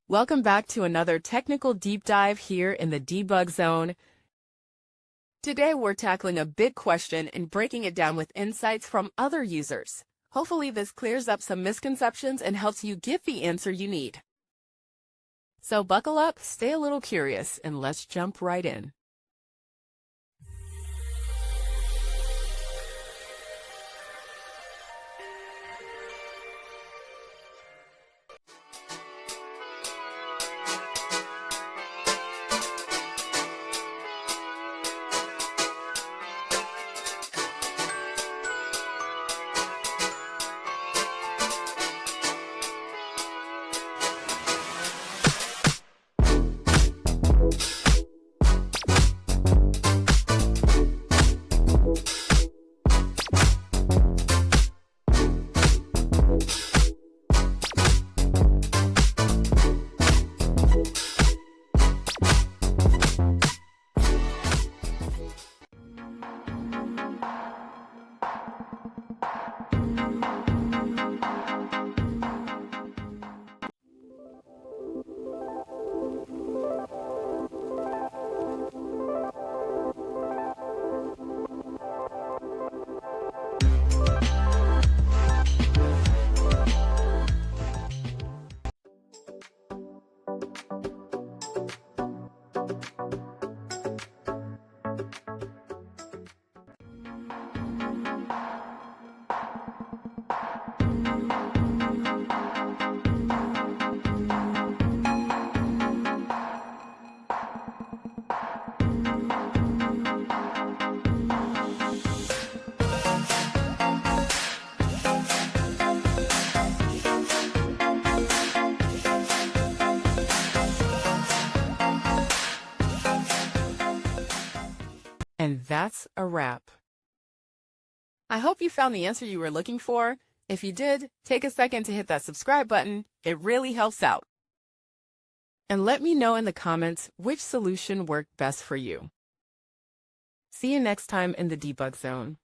Welcome back to another technical deep dive here in the debug zone. Today we're tackling a big question and breaking it down with insights from other users. Hopefully this clears up some misconceptions and helps you get the answer you need. So buckle up, stay a little curious, and let's jump right in. And that's a wrap. I hope you found the answer you were looking for. If you did, take a second to hit that subscribe button. It really helps out. And let me know in the comments which solution worked best for you. See you next time in the debug zone.